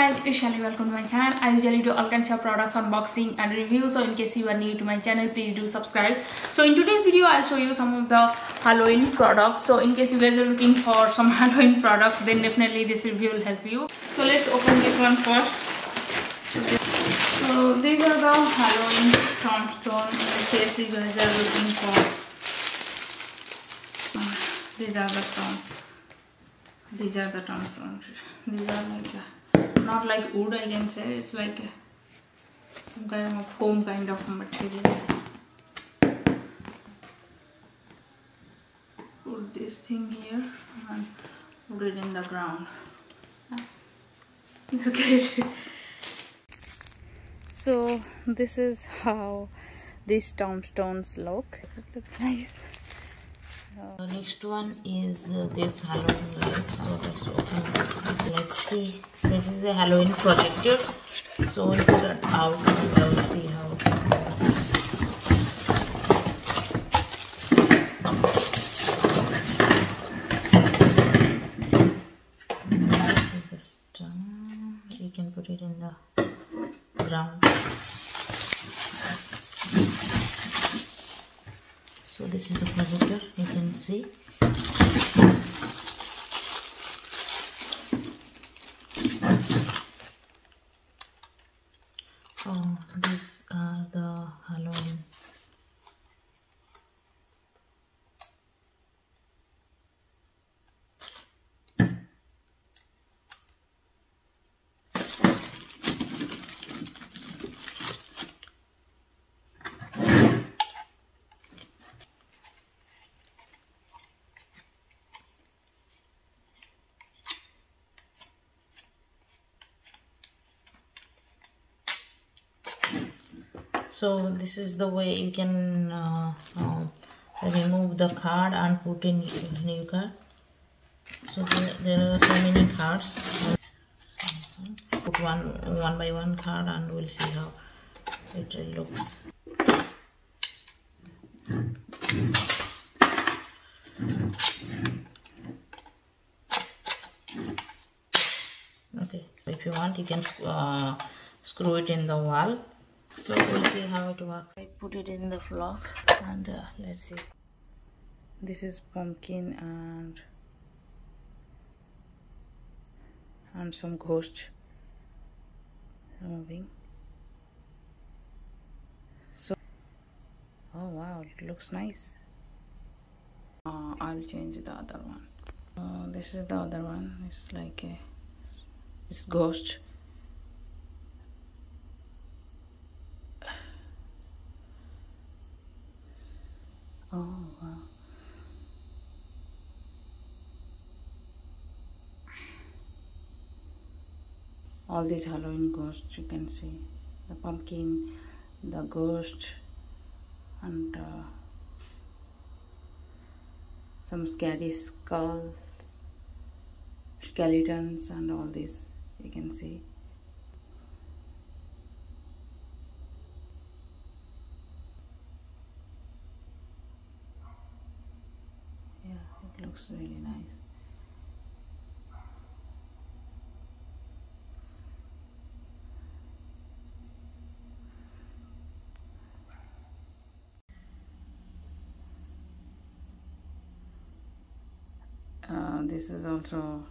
guys, it's Shelly. Welcome to my channel. I usually do all kinds of products unboxing and review, so in case you are new to my channel, please do subscribe. So in today's video I'll show you some of the Halloween products. So in case you guys are looking for some Halloween products, then definitely this review will help you. So let's open this one first. So these are the Halloween Tombstones in case you guys are looking for. These are the Tombstones. These are like not like wood, I can say. It's like some kind of foam kind of material. Put this thing here and put it in the ground. It's great. So this is how these Tombstones look. It looks nice. The next one is this Halloween light. So let's open this. Let's see. This is a Halloween projector. So we'll put it out and we'll see how it works. Just you can put it in the ground. So this is the projector, you can see. Oh, these are the Halloween. So this is the way you can remove the card and put in new card. So there are so many cards. Put one by one card and we'll see how it looks. Okay, so if you want you can screw it in the wall. So we'll see how it works. I put it in the floor and let's see. This is pumpkin and some ghost moving. So oh wow, it looks nice. I'll change the other one. This is the other one. It's like it's ghost. Oh wow. All these Halloween ghosts you can see. The pumpkin, the ghost, and some scary skulls, skeletons, and all this you can see. It looks really nice. This is also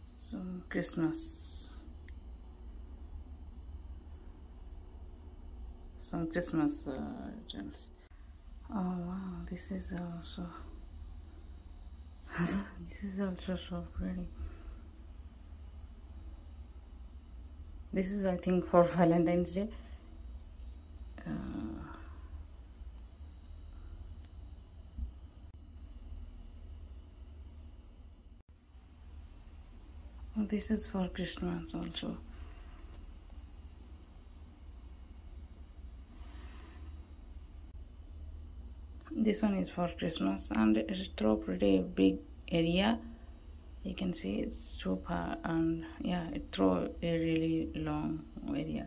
some Christmas. Some Christmas gems. Oh wow, this is also this is also so pretty. This is I think for Valentine's Day. This is for Christmas also. This one is for Christmas and it throw pretty big area. You can see it's so far and yeah, it throw a really long area.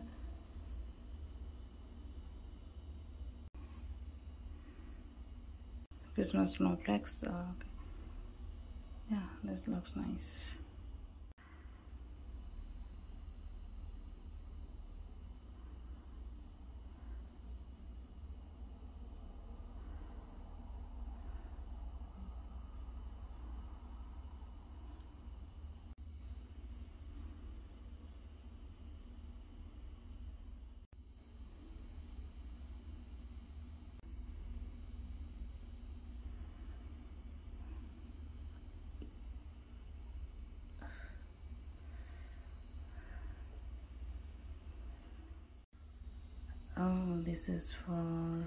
Christmas snowflakes. Okay. Yeah, this looks nice. Oh, this is for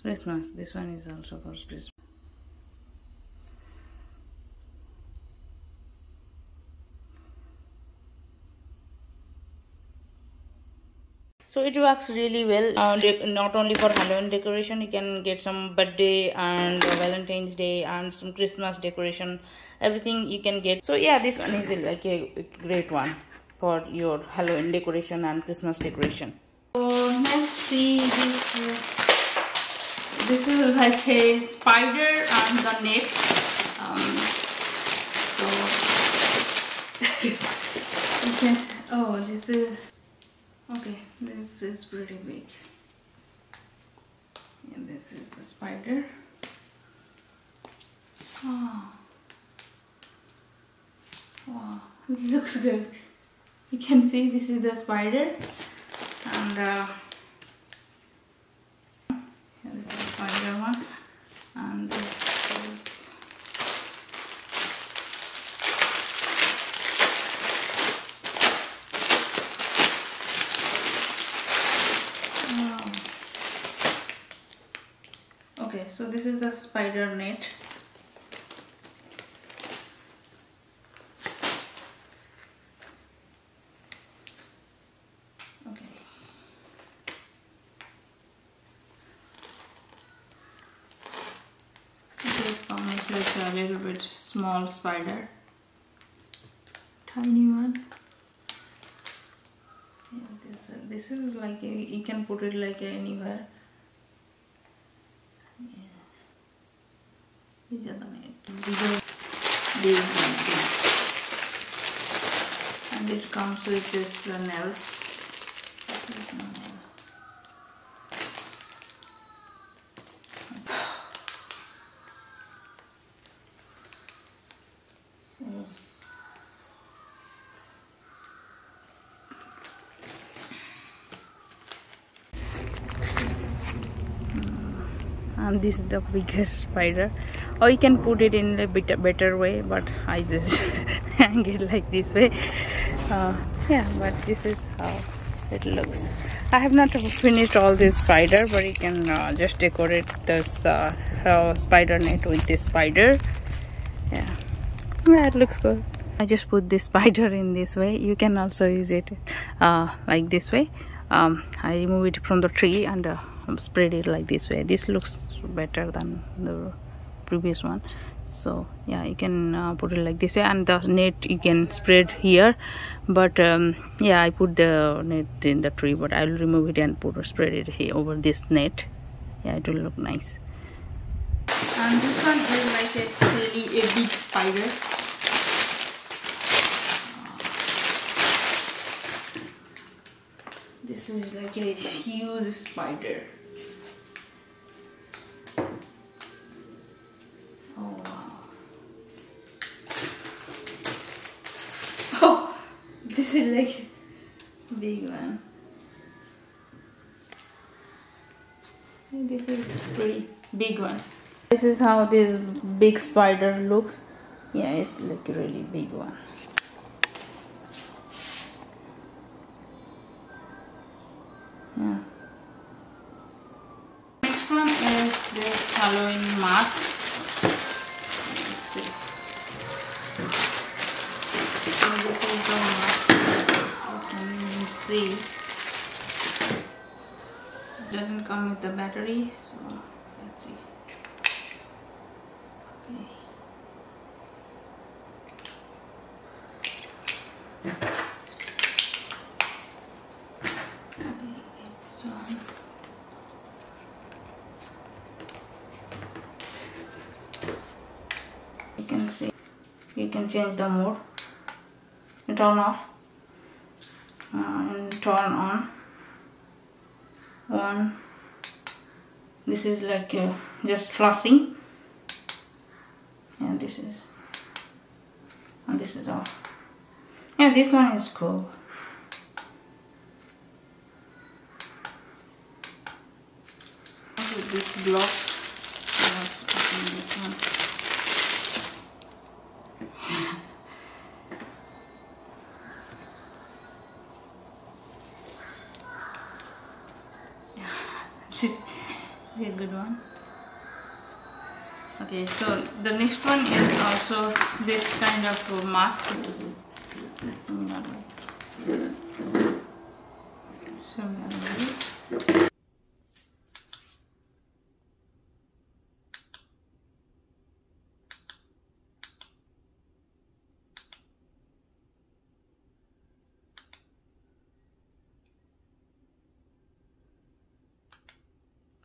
Christmas. This one is also for Christmas. So it works really well. Not only for Halloween decoration, you can get some birthday and Valentine's Day and some Christmas decoration. Everything you can get. So yeah, this one is like a great one for your Halloween decoration and Christmas decoration. So let's see this is like a spider and the net. So oh, this is okay. This is pretty big. And this is the spider. Oh. Wow, it looks good. You can see this is the spider, and this is the spider one, and this is okay. So this is the spider net. It's like a little bit small spider, tiny one. Yeah, this is like you can put it like anywhere. Yeah. These are the net. These and it comes with this nails. This is the nail. And this is the bigger spider, or you can put it in a bit better way, but I just hang it like this way. Yeah, but this is how it looks. I have not finished all this spider, but you can just decorate this spider net with this spider. Yeah, it looks good. I just put this spider in this way. You can also use it like this way. I remove it from the tree and spread it like this way. This looks better than the previous one. So yeah, you can put it like this way, and the net you can spread here. But yeah, I put the net in the tree, but I will remove it and spread it here over this net. Yeah, it will look nice. And this one is like really a big spider. This is like a huge spider. Oh wow. Oh, this is like a big one. This is a pretty big one. This is how this big spider looks. Yeah, it's like a really big one. Yeah. Next one is this Halloween mask. Let's see. So this is the mask. You can see. It doesn't come with the battery, so let's see. Okay. You You can change the mode, turn off and turn on. On. This is like just flashing, and this is off. Yeah, this one is cool. With this block, let's open this one. This is a good one. Okay, so the next one is also this kind of mask. Similarly.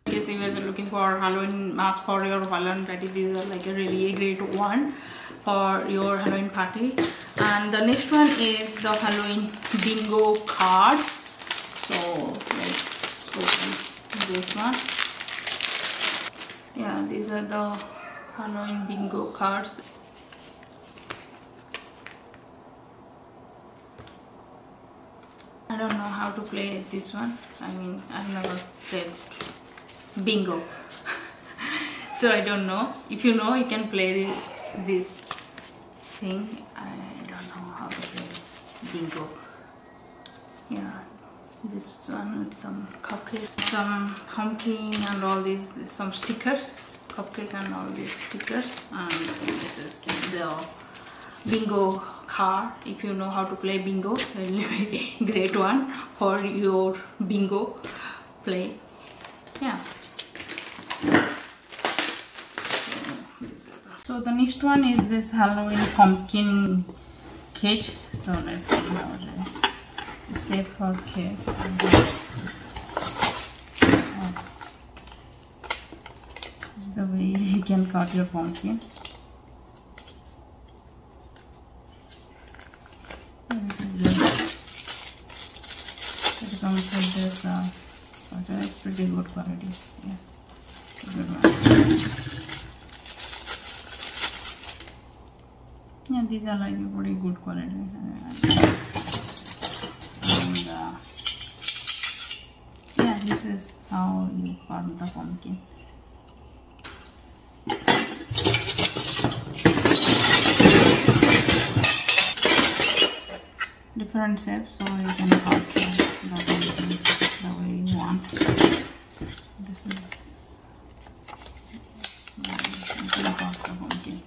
In case you guys are looking for Halloween mask for your Halloween party, these are like a really great one for your Halloween party. And the next one is the Halloween bingo cards. So let's open this one. Yeah, these are the Halloween bingo cards. I don't know how to play this one. I mean, I've never played bingo. So I don't know. If you know, you can play this thing. I don't know how to play bingo. Yeah, this one with some cupcake, some pumpkin and all these, some stickers, cupcake and all these stickers. And this is the bingo card. If you know how to play bingo, really great one for your bingo play. Yeah. So the next one is this Halloween pumpkin kit. So let's see how it is. It's safe for kid. This is the way you can cut your pumpkin. It comes with this. Okay, it's pretty good quality. Yeah, good one. Yeah, these are like pretty good quality. And yeah, this is how you cut the pumpkin. Different shapes, so you can cut the pumpkin the way you want. This is you can cut the pumpkin.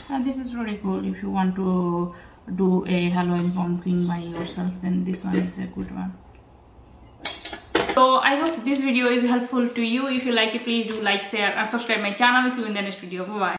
And this is really cool if you want to do a Halloween pumpkin by yourself, then this one is a good one. So I hope this video is helpful to you. If you like it, please do like, share and subscribe my channel. See you in the next video. Bye bye.